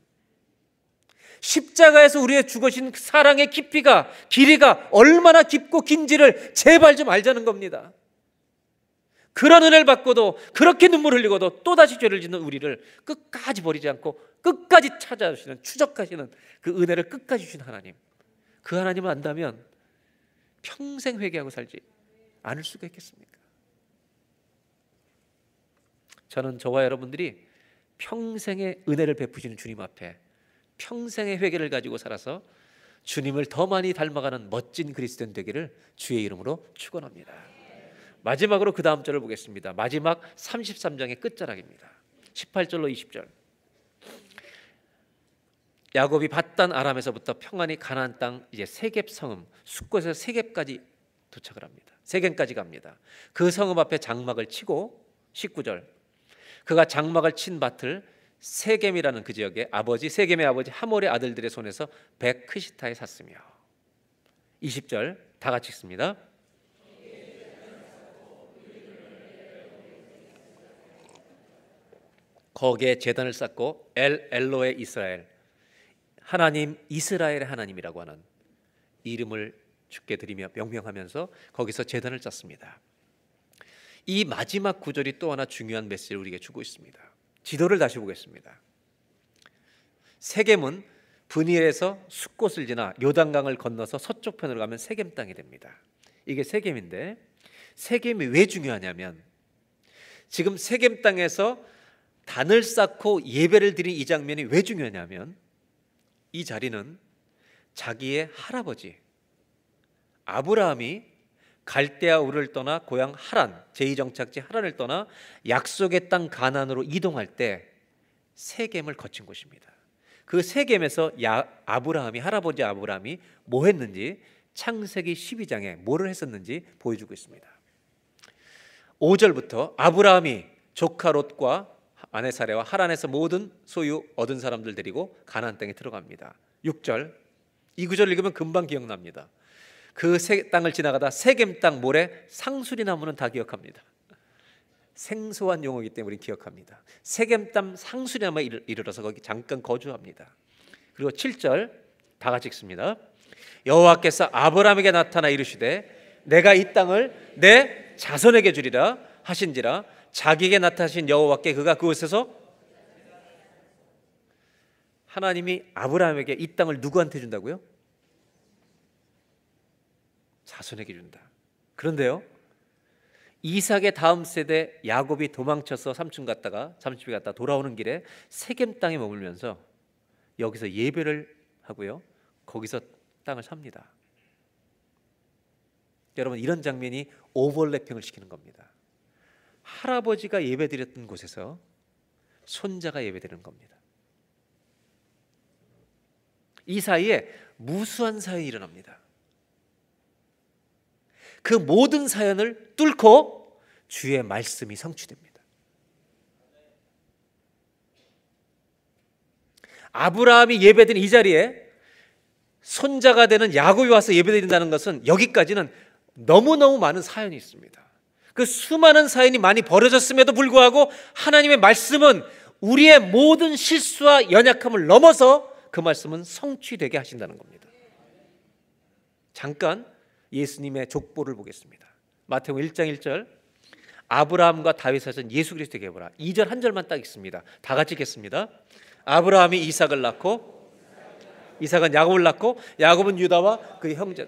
십자가에서 우리의 죽으신 사랑의 깊이가, 길이가 얼마나 깊고 긴지를 제발 좀 알자는 겁니다. 그런 은혜를 받고도 그렇게 눈물 흘리고도 또다시 죄를 짓는 우리를 끝까지 버리지 않고 끝까지 찾아주시는, 추적하시는 그 은혜를 끝까지 주신 하나님, 그 하나님을 안다면 평생 회개하고 살지 않을 수가 있겠습니까? 저는 저와 여러분들이 평생의 은혜를 베푸시는 주님 앞에 평생의 회개를 가지고 살아서 주님을 더 많이 닮아가는 멋진 그리스도인 되기를 주의 이름으로 축원합니다. 마지막으로 그 다음 절을 보겠습니다. 마지막 33장의 끝자락입니다. 18절로 20절. 야곱이 밧단 아람에서부터 평안히 가나안 땅 이제 세겝 성읍 숫곳에서 세겝까지 도착을 합니다. 세겜까지 갑니다. 그 성읍 앞에 장막을 치고 19절. 그가 장막을 친 밭을 세겜이라는 그 지역의 아버지 세겜의 아버지 하몰의 아들들의 손에서 베크시타에 샀으며 20절 다 같이 읽습니다. 거기에 제단을 쌓고 엘로의 이스라엘, 하나님 이스라엘의 하나님이라고 하는 이름을 주께 드리며 명명하면서 거기서 제단을 쌓습니다. 이 마지막 구절이 또 하나 중요한 메시지를 우리에게 주고 있습니다. 지도를 다시 보겠습니다. 세겜은 브니엘에서 숫곳을 지나 요단강을 건너서 서쪽 편으로 가면 세겜 땅이 됩니다. 이게 세겜인데 세겜이 왜 중요하냐면 지금 세겜 땅에서 단을 쌓고 예배를 드린 이 장면이 왜 중요하냐면 이 자리는 자기의 할아버지 아브라함이 갈대아 우르를 떠나 고향 하란 제2정착지 하란을 떠나 약속의 땅 가나안으로 이동할 때 세겜을 거친 곳입니다. 그 세겜에서 아브라함이 할아버지 아브라함이 뭐 했는지 창세기 12장에 뭐를 했었는지 보여주고 있습니다. 5절부터 아브라함이 조카 롯과 아내 사레와 하란에서 모든 소유 얻은 사람들 데리고 가나안 땅에 들어갑니다. 6절 이 구절 읽으면 금방 기억납니다. 그 땅을 지나가다 세겜 땅 모래 상수리 나무는 다 기억합니다. 생소한 용어이기 때문에 우리 기억합니다. 세겜 땅 상수리 나무에 이르러서 거기 잠깐 거주합니다. 그리고 7절 다 같이 읽습니다. 여호와께서 아브라함에게 나타나 이르시되 내가 이 땅을 내 자손에게 주리라 하신지라 자기에게 나타나신 여호와께 그가 그곳에서 하나님이 아브라함에게 이 땅을 누구한테 준다고요? 자손에게 준다. 그런데요 이삭의 다음 세대 야곱이 도망쳐서 삼촌 갔다가 삼촌이 갔다 돌아오는 길에 세겜 땅에 머물면서 여기서 예배를 하고요 거기서 땅을 삽니다. 여러분 이런 장면이 오버래핑을 시키는 겁니다. 할아버지가 예배드렸던 곳에서 손자가 예배드리는 겁니다. 이 사이에 무수한 사연이 일어납니다. 그 모든 사연을 뚫고 주의 말씀이 성취됩니다. 아브라함이 예배드린 이 자리에 손자가 되는 야곱이 와서 예배드린다는 것은 여기까지는 너무너무 많은 사연이 있습니다. 그 수많은 사연이 많이 벌어졌음에도 불구하고 하나님의 말씀은 우리의 모든 실수와 연약함을 넘어서 그 말씀은 성취되게 하신다는 겁니다. 잠깐 예수님의 족보를 보겠습니다. 마태복음 1장 1절 아브라함과 다윗 하신 예수 그리스도의 계보라 2절 한 절만 딱 읽습니다. 다 같이 읽겠습니다. 아브라함이 이삭을 낳고 이삭은 야곱을 낳고 야곱은 유다와 그의 형제.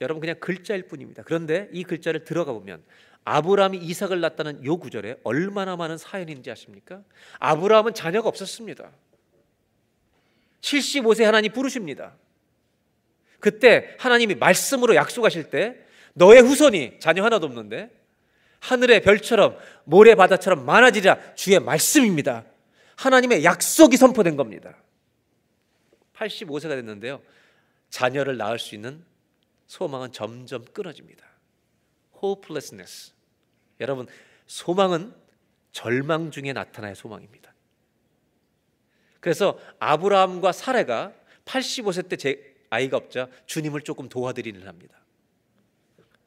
여러분 그냥 글자일 뿐입니다. 그런데 이 글자를 들어가 보면 아브라함이 이삭을 낳았다는 요 구절에 얼마나 많은 사연인지 아십니까? 아브라함은 자녀가 없었습니다. 75세 하나님 부르십니다. 그때 하나님이 말씀으로 약속하실 때 너의 후손이 자녀 하나도 없는데 하늘의 별처럼 모래 바다처럼 많아지리라 주의 말씀입니다. 하나님의 약속이 선포된 겁니다. 85세가 됐는데요 자녀를 낳을 수 있는 소망은 점점 끊어집니다. hopelessness. 여러분 소망은 절망 중에 나타나야 소망입니다. 그래서 아브라함과 사레가 85세 때 제 아이가 없자 주님을 조금 도와드리는 합니다.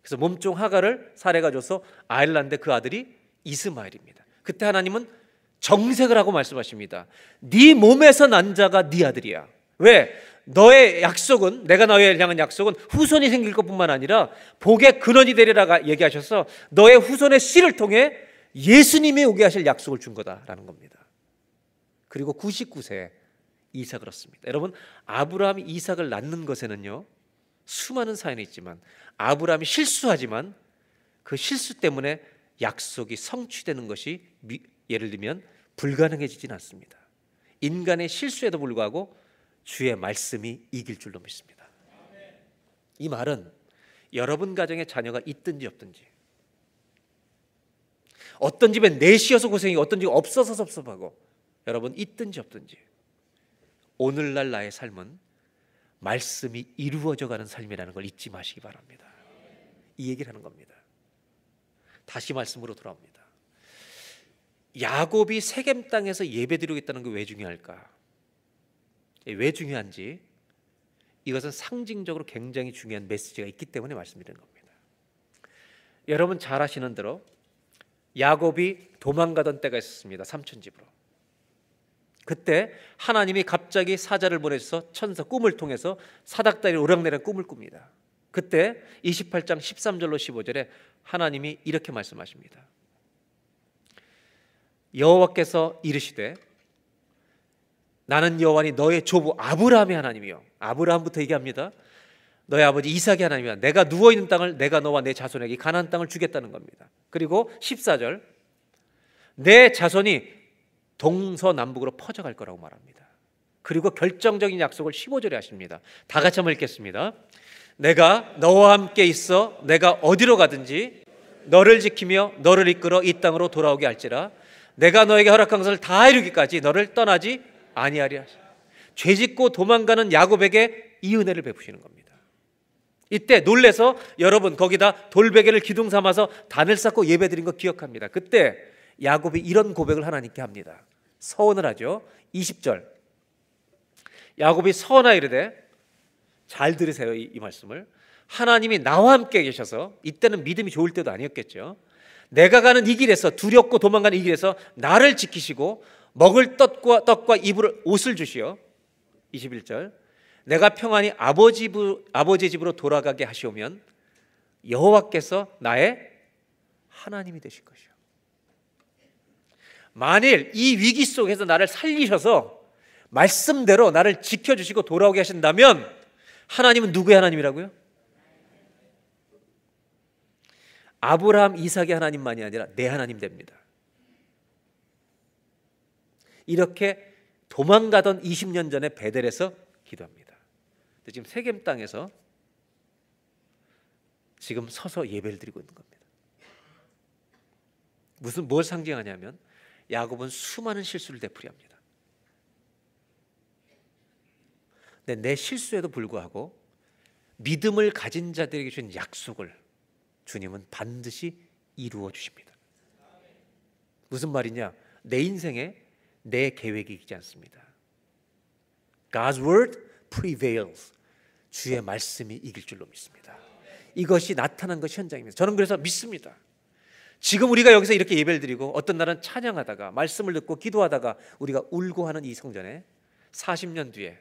그래서 몸종 하가를 사레가 줘서 아일란데 그 아들이 이스마엘입니다. 그때 하나님은 정색을 하고 말씀하십니다. 네 몸에서 난 자가 네 아들이야. 왜? 너의 약속은 내가 너를 향한 약속은 후손이 생길 것뿐만 아니라 복의 근원이 되리라 얘기하셔서 너의 후손의 씨를 통해 예수님이 오게 하실 약속을 준 거다라는 겁니다. 그리고 99세에 이삭을 얻습니다. 여러분 아브라함이 이삭을 낳는 것에는요 수많은 사연이 있지만 아브라함이 실수하지만 그 실수 때문에 약속이 성취되는 것이 예를 들면 불가능해지진 않습니다. 인간의 실수에도 불구하고 주의 말씀이 이길 줄로 믿습니다. 이 말은 여러분 가정에 자녀가 있든지 없든지 어떤 집에 넷이어서 고생이고 어떤 집에 없어서 섭섭하고 여러분 있든지 없든지 오늘날 나의 삶은 말씀이 이루어져 가는 삶이라는 걸 잊지 마시기 바랍니다. 이 얘기를 하는 겁니다. 다시 말씀으로 돌아옵니다. 야곱이 세겜 땅에서 예배드리겠다는 게 왜 중요할까? 왜 중요한지 이것은 상징적으로 굉장히 중요한 메시지가 있기 때문에 말씀드리는 겁니다. 여러분 잘 아시는 대로 야곱이 도망가던 때가 있었습니다. 삼촌 집으로. 그때 하나님이 갑자기 사자를 보내셔서 천사 꿈을 통해서 사닥다리를 오르락내리락 꿈을 꿉니다. 그때 28장 13절로 15절에 하나님이 이렇게 말씀하십니다. 여호와께서 이르시되 나는 여호와니 너의 조부 아브라함의 하나님이요. 아브라함부터 얘기합니다. 너의 아버지 이삭의 하나님이야. 내가 누워있는 땅을 내가 너와 내 자손에게 가나안 땅을 주겠다는 겁니다. 그리고 14절, 내 자손이 동서남북으로 퍼져갈 거라고 말합니다. 그리고 결정적인 약속을 15절에 하십니다. 다 같이 한번 읽겠습니다. 내가 너와 함께 있어 내가 어디로 가든지 너를 지키며 너를 이끌어 이 땅으로 돌아오게 할지라. 내가 너에게 허락한 것을 다 이루기까지 너를 떠나지 아니하리라. 죄짓고 도망가는 야곱에게 이 은혜를 베푸시는 겁니다. 이때 놀래서 여러분 거기다 돌베개를 기둥 삼아서 단을 쌓고 예배드린 거 기억합니다. 그때 야곱이 이런 고백을 하나님께 합니다. 서원을 하죠. 20절, 야곱이 서원하여 이르되, 잘 들으세요 이 말씀을. 하나님이 나와 함께 계셔서, 이때는 믿음이 좋을 때도 아니었겠죠. 내가 가는 이 길에서, 두렵고 도망가는 이 길에서 나를 지키시고 먹을 떡과 입을 옷을 주시어 21절, 내가 평안히 아버지 집으로 돌아가게 하시오면 여호와께서 나의 하나님이 되실 것이요. 만일 이 위기 속에서 나를 살리셔서 말씀대로 나를 지켜주시고 돌아오게 하신다면 하나님은 누구의 하나님이라고요? 아브라함, 이삭의 하나님만이 아니라 내 하나님 됩니다. 이렇게 도망가던 20년 전에 베델에서 기도합니다. 지금 세겜 땅에서 지금 서서 예배를 드리고 있는 겁니다. 뭘 상징하냐면 야곱은 수많은 실수를 되풀이합니다. 근데 내 실수에도 불구하고 믿음을 가진 자들에게 주신 약속을 주님은 반드시 이루어 주십니다. 무슨 말이냐? 내 인생에 내 계획이 있지 않습니다. God's word prevails. 주의 말씀이 이길 줄로 믿습니다. 이것이 나타난 것이 현장입니다. 저는 그래서 믿습니다. 지금 우리가 여기서 이렇게 예배를 드리고 어떤 날은 찬양하다가 말씀을 듣고 기도하다가 우리가 울고 하는 이 성전에 40년 뒤에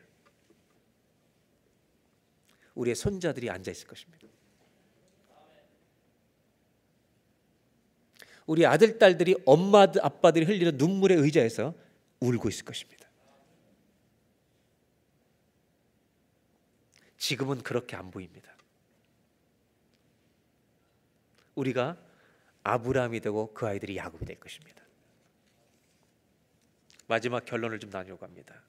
우리의 손자들이 앉아 있을 것입니다. 우리 아들, 딸들이 엄마, 아빠들이 흘리는 눈물의 의자에서 울고 있을 것입니다. 지금은 그렇게 안 보입니다. 우리가 아브라함이 되고 그 아이들이 야곱이 될 것입니다. 마지막 결론을 좀 나누려고 합니다.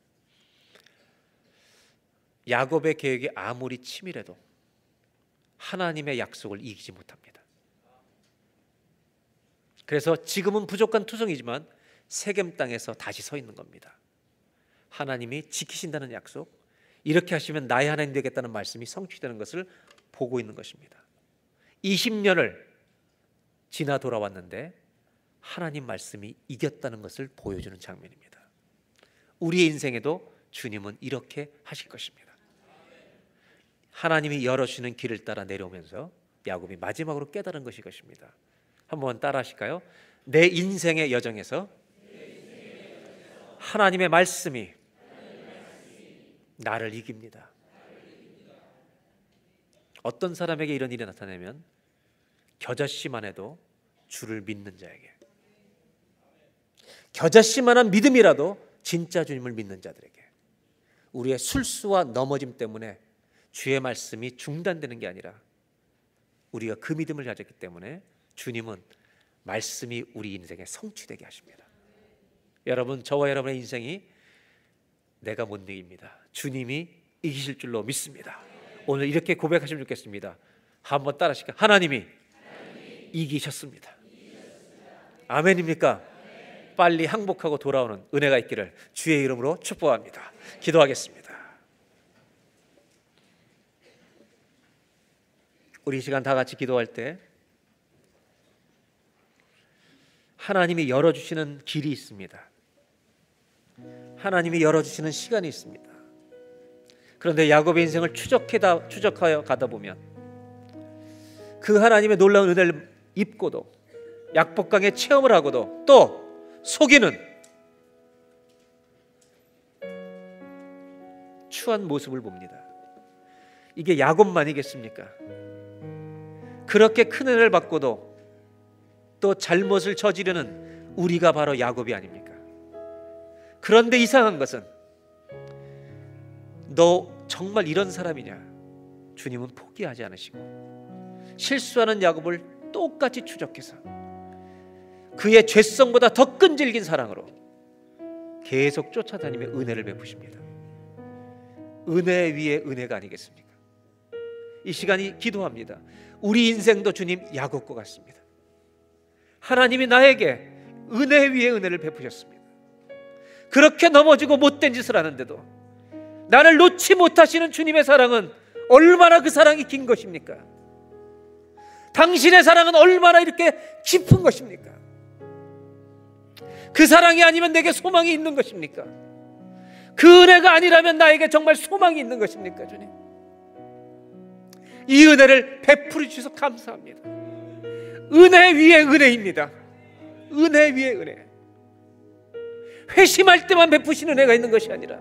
야곱의 계획이 아무리 치밀해도 하나님의 약속을 이기지 못합니다. 그래서 지금은 부족한 투성이지만 세겜 땅에서 다시 서 있는 겁니다. 하나님이 지키신다는 약속, 이렇게 하시면 나의 하나님 되겠다는 말씀이 성취되는 것을 보고 있는 것입니다. 20년을 지나 돌아왔는데 하나님 말씀이 이겼다는 것을 보여주는 장면입니다. 우리의 인생에도 주님은 이렇게 하실 것입니다. 하나님이 열어주시는 길을 따라 내려오면서 야곱이 마지막으로 깨달은 것이 것입니다. 한번 따라 하실까요? 내 인생의 여정에서 하나님의 말씀이 나를 이깁니다. 어떤 사람에게 이런 일이 나타나면 겨자씨만 해도 주를 믿는 자에게, 겨자씨만한 믿음이라도 진짜 주님을 믿는 자들에게, 우리의 술수와 넘어짐 때문에 주의 말씀이 중단되는 게 아니라 우리가 그 믿음을 가졌기 때문에 주님은 말씀이 우리 인생에 성취되게 하십니다. 여러분, 저와 여러분의 인생이 내가 못 이깁니다. 주님이 이기실 줄로 믿습니다. 오늘 이렇게 고백하시면 좋겠습니다. 한번 따라 하실까요? 하나님이 이기셨습니다. 아멘입니까? 빨리 항복하고 돌아오는 은혜가 있기를 주의 이름으로 축복합니다. 기도하겠습니다. 우리 이 시간 다 같이 기도할 때 하나님이 열어주시는 길이 있습니다. 하나님이 열어주시는 시간이 있습니다. 그런데 야곱의 인생을 추적하여 가다 보면 그 하나님의 놀라운 은혜를 입고도 약복강의 체험을 하고도 또 속이는 추한 모습을 봅니다. 이게 야곱만이겠습니까? 그렇게 큰 은혜를 받고도 또 잘못을 저지르는 우리가 바로 야곱이 아닙니까? 그런데 이상한 것은 너 정말 이런 사람이냐? 주님은 포기하지 않으시고 실수하는 야곱을 똑같이 추적해서 그의 죄성보다 더 끈질긴 사랑으로 계속 쫓아다니며 은혜를 베푸십니다. 은혜 위에 은혜가 아니겠습니까? 이 시간이 기도합니다. 우리 인생도 주님 야곱과 같습니다. 하나님이 나에게 은혜 위에 은혜를 베푸셨습니다. 그렇게 넘어지고 못된 짓을 하는데도 나를 놓지 못하시는 주님의 사랑은 얼마나 그 사랑이 긴 것입니까? 당신의 사랑은 얼마나 이렇게 깊은 것입니까? 그 사랑이 아니면 내게 소망이 있는 것입니까? 그 은혜가 아니라면 나에게 정말 소망이 있는 것입니까, 주님? 이 은혜를 베풀어 주셔서 감사합니다. 은혜 위에 은혜입니다. 은혜 위에 은혜. 회심할 때만 베푸시는 은혜가 있는 것이 아니라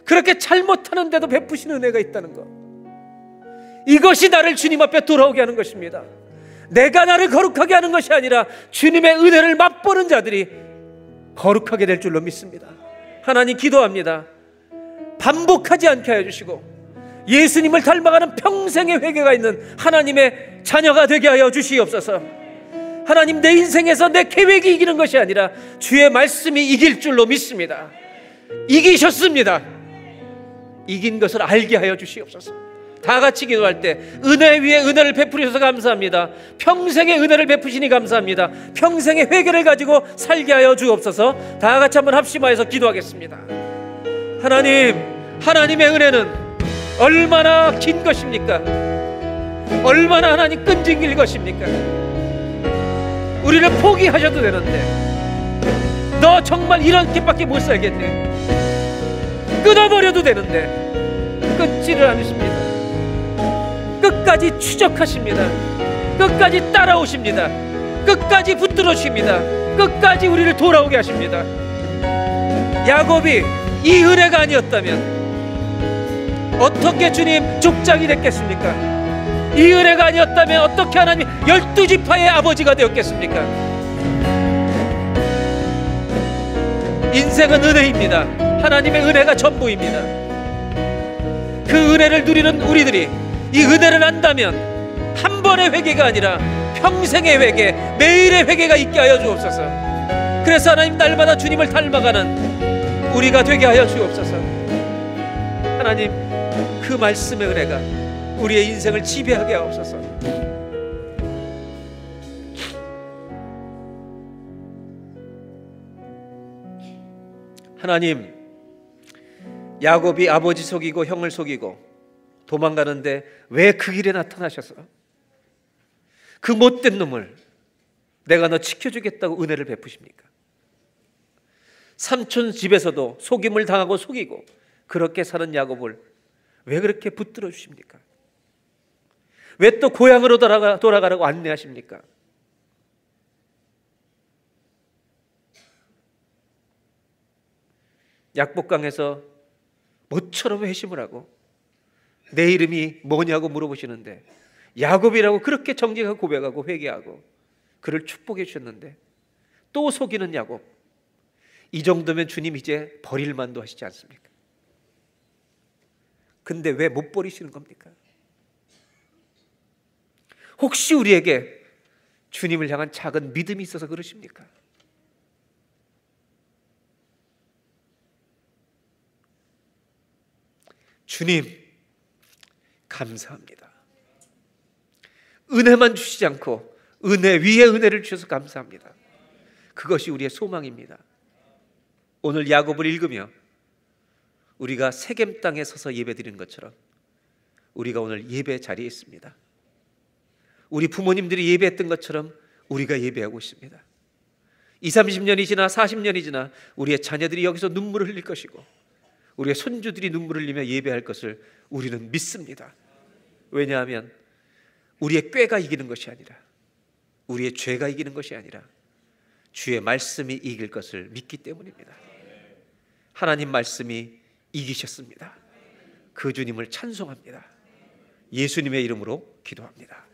그렇게 잘못하는데도 베푸시는 은혜가 있다는 것, 이것이 나를 주님 앞에 돌아오게 하는 것입니다. 내가 나를 거룩하게 하는 것이 아니라 주님의 은혜를 맛보는 자들이 거룩하게 될 줄로 믿습니다. 하나님 기도합니다. 반복하지 않게 하여 주시고 예수님을 닮아가는 평생의 회개가 있는 하나님의 자녀가 되게 하여 주시옵소서. 하나님, 내 인생에서 내 계획이 이기는 것이 아니라 주의 말씀이 이길 줄로 믿습니다. 이기셨습니다. 이긴 것을 알게 하여 주시옵소서. 다 같이 기도할 때 은혜 위에 은혜를 베풀으셔서 감사합니다. 평생의 은혜를 베푸시니 감사합니다. 평생의 회개를 가지고 살게 하여 주옵소서. 다 같이 한번 합심하여서 기도하겠습니다. 하나님, 하나님의 은혜는 얼마나 긴 것입니까? 얼마나 하나님 끈질길 것입니까? 우리를 포기하셔도 되는데, 너 정말 이렇게밖에 못 살겠네, 끊어버려도 되는데 끊지를 않으십니다. 끝까지 추적하십니다. 끝까지 따라오십니다. 끝까지 붙들어 주십니다. 끝까지 우리를 돌아오게 하십니다. 야곱이 이 은혜가 아니었다면 어떻게 주님 족장이 됐겠습니까? 이 은혜가 아니었다면 어떻게 하나님 12지파의 아버지가 되었겠습니까? 인생은 은혜입니다. 하나님의 은혜가 전부입니다. 그 은혜를 누리는 우리들이 이 은혜를 안다면 한 번의 회개가 아니라 평생의 회개, 매일의 회개가 있게 하여 주옵소서. 그래서 하나님, 날마다 주님을 닮아가는 우리가 되게 하여 주옵소서. 하나님, 그 말씀의 은혜가 우리의 인생을 지배하게 하옵소서. 하나님, 야곱이 아버지 속이고 형을 속이고 도망가는데 왜 그 길에 나타나셔서 그 못된 놈을 내가 너 지켜주겠다고 은혜를 베푸십니까? 삼촌 집에서도 속임을 당하고 속이고 그렇게 사는 야곱을 왜 그렇게 붙들어 주십니까? 왜 또 고향으로 돌아가라고 안내하십니까? 약복강에서 모처럼 회심을 하고 내 이름이 뭐냐고 물어보시는데 야곱이라고 그렇게 정직하고 고백하고 회개하고 그를 축복해 주셨는데 또 속이는 야곱, 이 정도면 주님 이제 버릴 만도 하시지 않습니까? 근데 왜 못 버리시는 겁니까? 혹시 우리에게 주님을 향한 작은 믿음이 있어서 그러십니까? 주님, 감사합니다. 은혜만 주시지 않고 은혜 위에 은혜를 주셔서 감사합니다. 그것이 우리의 소망입니다. 오늘 야곱을 읽으며 우리가 세겜 땅에 서서 예배드리는 것처럼 우리가 오늘 예배 자리에 있습니다. 우리 부모님들이 예배했던 것처럼 우리가 예배하고 있습니다. 20, 30년이 지나 40년이 지나 우리의 자녀들이 여기서 눈물을 흘릴 것이고 우리의 손주들이 눈물을 흘리며 예배할 것을 우리는 믿습니다. 왜냐하면 우리의 꾀가 이기는 것이 아니라, 우리의 죄가 이기는 것이 아니라 주의 말씀이 이길 것을 믿기 때문입니다. 하나님 말씀이 이기셨습니다. 그 주님을 찬송합니다. 예수님의 이름으로 기도합니다.